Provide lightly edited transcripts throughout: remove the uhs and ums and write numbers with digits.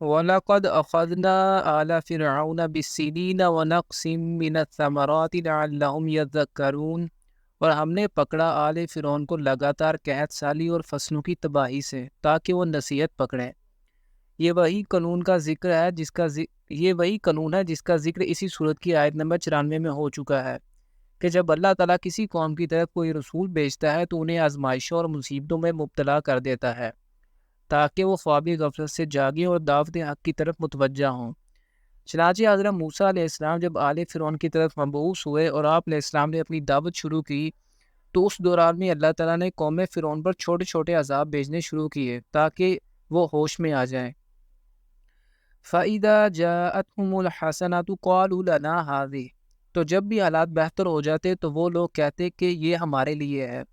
وَلَقَدْ أَخَذْنَا آلَ فِرْعَوْنَ بِالسِّنِينَ وَنَقْصٍ مِّنَ الثَّمَرَاتِ لَعَلَّهُمْ يَذَّكَّرُونَ، اور ہم نے پکڑا آل فرعون کو لگاتار قحط سالی اور فصلوں کی تباہی سے تاکہ وہ نصیحت پکڑیں۔ یہ وہی قانون کا ذکر ہے یہ وہی قانون ہے جس کا ذکر اسی صورت کی آیت نمبر 94 میں ہو چکا ہے کہ جب اللہ تعالیٰ کسی قوم کی طرف کوئی رسول بھیجتا ہے تو انہیں آزمائشوں اور مصیبتوں میں مبتلا کر دیتا ہے تاکہ وہ خواب غفلت سے جاگیں اور دعوت حق کی طرف متوجہ ہوں۔ چنانچہ حضرت موسیٰ علیہ السلام جب آل فرعون کی طرف مبعوث ہوئے اور آپ علیہ السلام نے اپنی دعوت شروع کی تو اس دوران میں اللہ تعالیٰ نے قوم فرعون پر چھوٹے چھوٹے عذاب بھیجنے شروع کیے تاکہ وہ ہوش میں آ جائیں۔ فَإِذَا جَاءَتْهُمُ الْحَسَنَةُ قَالُوا لَنَا هَٰذِهِ، تو جب بھی حالات بہتر ہو جاتے تو وہ لوگ کہتے کہ یہ ہمارے لیے ہے۔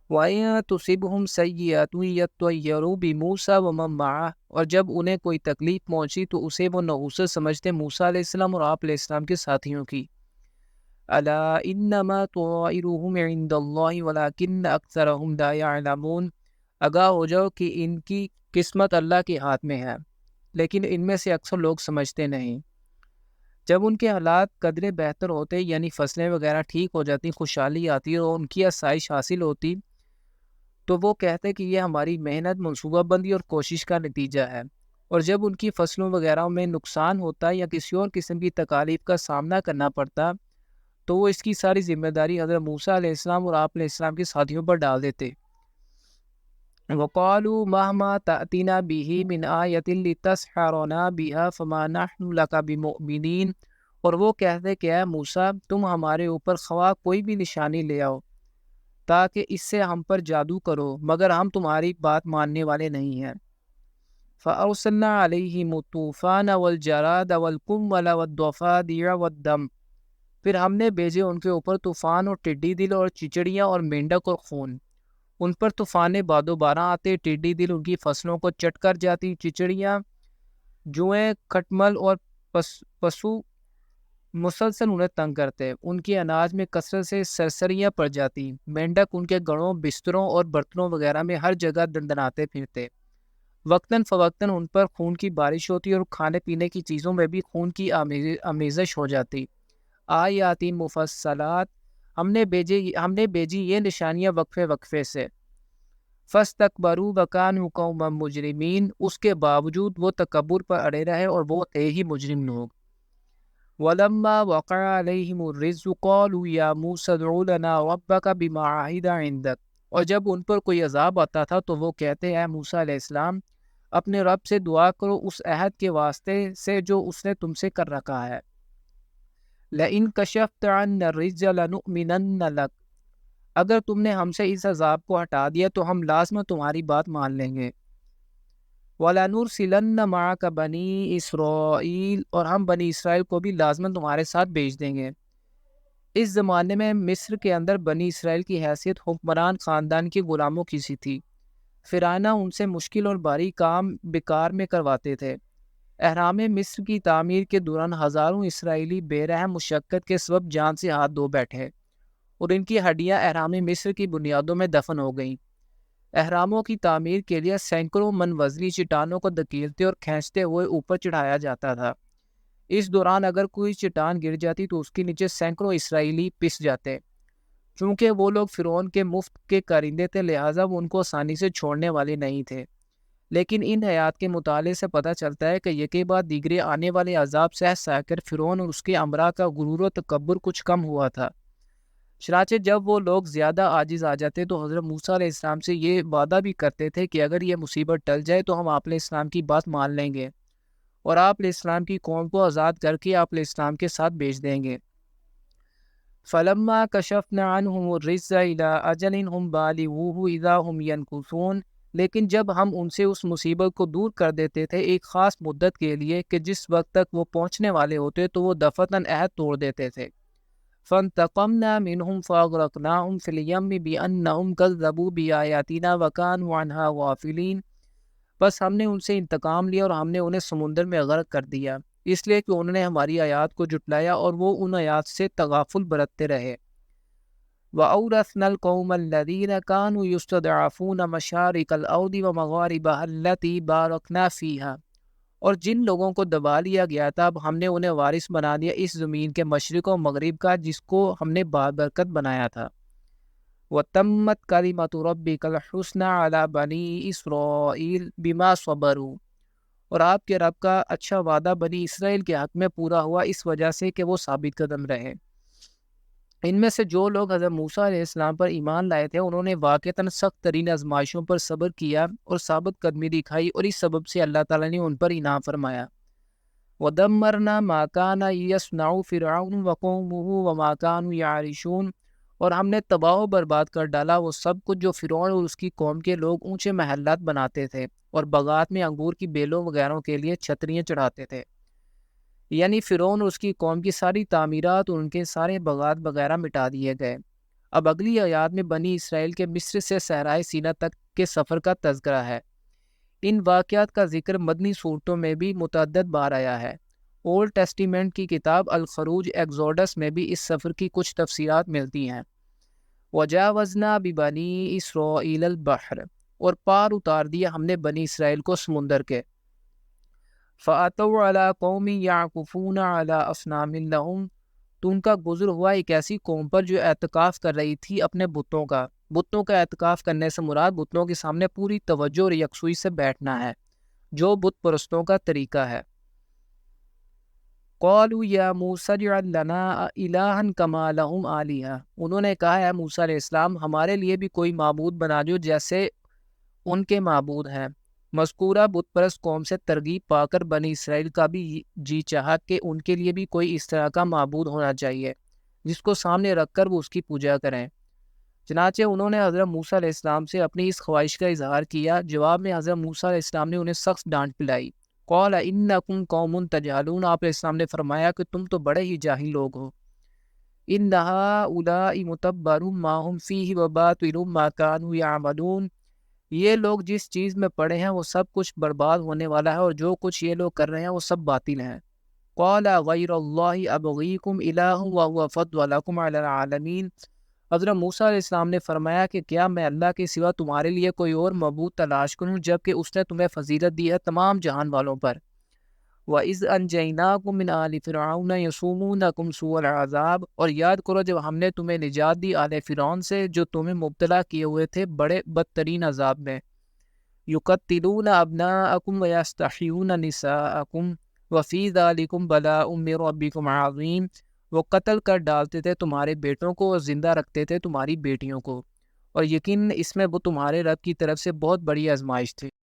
وَإِن تُصِبْهُمْ سَيِّئَةٌ يَطَّيَّرُوا بِمُوسَىٰ وَمَن مَّعَهُ، اور جب انہیں کوئی تکلیف پہنچی تو اسے وہ نحوست سمجھتے موسیٰ علیہ السلام اور آپ علیہ السلام کے ساتھیوں کی۔ أَلَا إِنَّمَا طَائِرُهُمْ عِندَ اللَّهِ وَلَٰكِنَّ أَكْثَرَهُمْ لَا يَعْلَمُونَ، آگاہ ہو جاؤ کہ ان کی قسمت اللہ کے ہاتھ میں ہے، لیکن ان میں سے اکثر لوگ سمجھتے نہیں۔ جب ان کے حالات قدرے بہتر ہوتے یعنی فصلیں وغیرہ ٹھیک ہو جاتی، خوشحالی آتی اور ان کی آسائش حاصل ہوتی تو وہ کہتے کہ یہ ہماری محنت، منصوبہ بندی اور کوشش کا نتیجہ ہے، اور جب ان کی فصلوں وغیرہ میں نقصان ہوتا یا کسی اور قسم کی تکالیف کا سامنا کرنا پڑتا تو وہ اس کی ساری ذمہ داری حضرت موسیٰ علیہ السلام اور آپ علیہ السلام کے ساتھیوں پر ڈال دیتے۔ وَقَالُوا مَهْمَا تَأْتِنَا بِهِ مِنْ آيَةٍ لِتَسْحَرَنَا بِهَا فَمَا نَحْنُ لَكَ بِمُؤْمِنِينَ، اور وہ کہتے کہ اے موسیٰ تم ہمارے اوپر خواہ کوئی بھی نشانی لے آؤ تاکہ اس سے ہم پر جادو کرو، مگر ہم تمہاری بات ماننے والے نہیں ہیں۔ فَأَرْسَلْنَا عَلَيْهِمُ الطُّوفَانَ وَالْجَرَادَ وَالْقُمَّلَ وَالضَّفَادِعَ وَالدَّمَ، پھر ہم نے بھیجے ان کے اوپر طوفان اور ٹڈی دل اور چچڑیاں اور مینڈک اور خون۔ ان پر طوفان باد و باران آتے، ٹڈی دل ان کی فصلوں کو چٹ کر جاتی، چچڑیاں جوئیں کھٹمل اور پسو مسلسل انہیں تنگ کرتے، ان کے اناج میں کثرت سے سرسریاں پڑ جاتی، مینڈک ان کے گڑھوں، بستروں اور برتنوں وغیرہ میں ہر جگہ دندناتے پھرتے، وقتاً فوقتاً ان پر خون کی بارش ہوتی اور کھانے پینے کی چیزوں میں بھی خون کی آمیزش ہو جاتی۔ آیاتی مفصلات، ہم نے بھیجی یہ نشانیاں وقفے وقفے سے۔ فَاسْتَكْبَرُوا وَكَانُوا قَوْمًا مُجْرِمِينَ، اس کے باوجود وہ تکبر پر اڑے رہے اور وہ تھے ہی مجرم لوگ۔ وَلَمَّا وَقَعَ عَلَيْهِمُ الرِّجْزُ قَالُوا يَا مُوسَىٰ ادْعُ لَنَا رَبَّكَ بِمَا عَهِدَ عِندَكَ، اور جب ان پر کوئی عذاب آتا تھا تو وہ کہتے اے موسیٰ علیہ السلام اپنے رب سے دعا کرو اس عہد کے واسطے سے جو اس نے تم سے کر رکھا ہے۔ لَئِن كَشَفْتَ عَنَّا الرِّجْزَ لَنُؤْمِنَنَّ لَكَ، اگر تم نے ہم سے اس عذاب کو ہٹا دیا تو ہم لازماً تمہاری بات مان لیں گے۔ وَلَنُرْسِلَنَّ مَعَكَ بَنِي إِسْرَائِيلَ، اور ہم بنی اسرائیل کو بھی لازماً تمہارے ساتھ بھیج دیں گے۔ اس زمانے میں مصر کے اندر بنی اسرائیل کی حیثیت حکمران خاندان کے غلاموں کی سی تھی۔ فرعونہ ان سے مشکل اور بھاری کام بیکار میں کرواتے تھے۔ احرام مصر کی تعمیر کے دوران ہزاروں اسرائیلی بے رحم مشقت کے سبب جان سے ہاتھ دھو بیٹھے اور ان کی ہڈیاں احرام مصر کی بنیادوں میں دفن ہو گئیں۔ احراموں کی تعمیر کے لیے سینکڑوں من وزنی چٹانوں کو دھکیلتے اور کھینچتے ہوئے اوپر چڑھایا جاتا تھا۔ اس دوران اگر کوئی چٹان گر جاتی تو اس کے نیچے سینکڑوں اسرائیلی پس جاتے۔ چونکہ وہ لوگ فرعون کے مفت کے کارندے تھے لہٰذا وہ ان کو آسانی سے چھوڑنے والے نہیں تھے، لیکن ان حیات کے مطالعے سے پتہ چلتا ہے کہ یکے بعد دیگرے آنے والے عذاب سہ سہ کر فرعون اور اس کے امراء کا غرور و تکبر کچھ کم ہوا تھا۔ چنانچہ جب وہ لوگ زیادہ عاجز آ جاتے تو حضرت موسیٰ علیہ السلام سے یہ وعدہ بھی کرتے تھے کہ اگر یہ مصیبت ٹل جائے تو ہم آپ علیہ السلام کی بات مان لیں گے اور آپ علیہ السلام کی قوم کو آزاد کر کے آپ علیہ السلام کے ساتھ بھیج دیں گے۔ فَلَمَّا كَشَفْنَا عَنْهُمُ الرِّجْزَ إِلَىٰ أَجَلٍ هُمْ بَالِغُوهُ إِذَا هُمْ يَنكُثُونَ، لیکن جب ہم ان سے اس مصیبت کو دور کر دیتے تھے ایک خاص مدت کے لیے کہ جس وقت تک وہ پہنچنے والے ہوتے تو وہ دفعتاً عہد توڑ دیتے تھے۔ فَانْتَقَمْنَا مِنْهُمْ فَأَغْرَقْنَاهُمْ فِي الْيَمِّ بِأَنَّهُمْ كَذَّبُوا بِآيَاتِنَا وَكَانُوا عَنْهَا غَافِلِينَ، بس ہم نے ان سے انتقام لیا اور ہم نے انہیں سمندر میں غرق کر دیا اس لیے کہ انہوں نے ہماری آیات کو جھٹلایا اور وہ ان آیات سے تغافل برتتے رہے۔ وَأَوْرَثْنَا الْقَوْمَ الَّذِينَ كَانُوا يُسْتَضْعَفُونَ مَشَارِقَ الْأَرْضِ وَمَغَارِبَهَا الَّتِي بَارَكْنَا فِيهَا، اور جن لوگوں کو دبا لیا گیا تھا اب ہم نے انہیں وارث بنا دیا اس زمین کے مشرق و مغرب کا جس کو ہم نے بابرکت بنایا تھا۔ وَتَمَّتْ كَلِمَةُ رَبِّكَ الْحُسْنَى عَلَى بَنِي إِسْرَائِيلَ بِمَا صَبَرُوا، اور آپ کے رب کا اچھا وعدہ بنی اسرائیل کے حق میں پورا ہوا اس وجہ سے کہ وہ ثابت قدم رہے۔ ان میں سے جو لوگ حضرت موسیٰ علیہ السلام پر ایمان لائے تھے انہوں نے واقعتاً سخت ترین آزمائشوں پر صبر کیا اور ثابت قدمی دکھائی، اور اس سبب سے اللہ تعالیٰ نے ان پر انعام فرمایا۔ وَدَمَّرْنَا مَا كَانَ يَصْنَعُ فِرْعَوْنُ وَقَوْمُهُ وَمَا كَانُوا يَعْرِشُونَ، اور ہم نے تباہ و برباد کر ڈالا وہ سب کچھ جو فرعون اور اس کی قوم کے لوگ اونچے محلات بناتے تھے اور باغات میں انگور کی بیلوں وغیرہ کے لیے چھتریاں چڑھاتے تھے۔ یعنی فرعون اور اس کی قوم کی ساری تعمیرات اور ان کے سارے باغات وغیرہ مٹا دیے گئے۔ اب اگلی آیات میں بنی اسرائیل کے مصر سے صحرائے سینا تک کے سفر کا تذکرہ ہے۔ ان واقعات کا ذکر مدنی صورتوں میں بھی متعدد بار آیا ہے۔ اولڈ ٹیسٹیمنٹ کی کتاب الخروج ایگزوڈس میں بھی اس سفر کی کچھ تفسیرات ملتی ہیں۔ وَجَاوَزْنَا بِبَنِي إِسْرَائِيلَ الْبَحْرَ، اور پار اتار دیا ہم نے بنی اسرائیل کو سمندر کے۔ فَأَتَوْا عَلَىٰ قَوْمٍ يَعْكُفُونَ عَلَىٰ أَصْنَامٍ لَهُمْ، تو ان کا گزر ہوا ایک ایسی قوم پر جو اعتکاف کر رہی تھی اپنے بتوں کا۔ بتوں کا اعتکاف کرنے سے مراد بتوں کے سامنے پوری توجہ اور یکسوئی سے بیٹھنا ہے، جو بت پرستوں کا طریقہ ہے۔ قَالُوا يَا مُوسَىٰ اجْعَل لَّنَا إِلَٰهًا كَمَا لَهُمْ آلِهَةٌ، انہوں نے کہا ہے موسیٰ علیہ السلام ہمارے لیے بھی کوئی معبود بنا دو جیسے ان کے معبود ہیں۔ مذکورہ بت پرست قوم سے ترغیب پا کر بنی اسرائیل کا بھی جی چاہا کہ ان کے لیے بھی کوئی اس طرح کا معبود ہونا چاہیے جس کو سامنے رکھ کر وہ اس کی پوجا کریں۔ چنانچہ انہوں نے حضرت موسیٰ علیہ السلام سے اپنی اس خواہش کا اظہار کیا۔ جواب میں حضرت موسیٰ علیہ السلام نے انہیں سخت ڈانٹ پلائی۔ قال انکم قوم تجہلون، آپ علیہ السلام نے فرمایا کہ تم تو بڑے ہی جاہل لوگ ہو۔ ان ہؤلاء متبر ما هم فیہ وباطل ما كانوا یعملون، یہ لوگ جس چیز میں پڑے ہیں وہ سب کچھ برباد ہونے والا ہے اور جو کچھ یہ لوگ کر رہے ہیں وہ سب باطل ہیں۔ قال غیر اللہ ابغیکم الہ وهو فضلکم علی العالمین، حضرت موسیٰ علیہ السلام نے فرمایا کہ کیا میں اللہ کے سوا تمہارے لیے کوئی اور معبود تلاش کروں جبکہ اس نے تمہیں فضیلت دی ہے تمام جہان والوں پر۔ وَإِذْ أَنْجَيْنَاكُمْ مِنْ آلِ فِرْعَوْنَ يَسُومُونَكُمْ سُوءَ الْعَذَابِ، اور یاد کرو جب ہم نے تمہیں نجات دی آل فرعون سے جو تمہیں مبتلا کیے ہوئے تھے بڑے بدترین عذاب میں۔ يُقَتِّلُونَ أَبْنَاءَكُمْ وَيَسْتَحْيُونَ نِسَاءَكُمْ وَفِي ذَلِكُمْ بَلَاءٌ مِّن رَبِّكُمْ عَظِيمٌ، وہ قتل کر ڈالتے تھے تمہارے بیٹوں کو اور زندہ رکھتے تھے تمہاری بیٹیوں کو، اور یقیناً اس میں وہ تمہارے رب کی طرف سے بہت بڑی آزمائش تھی۔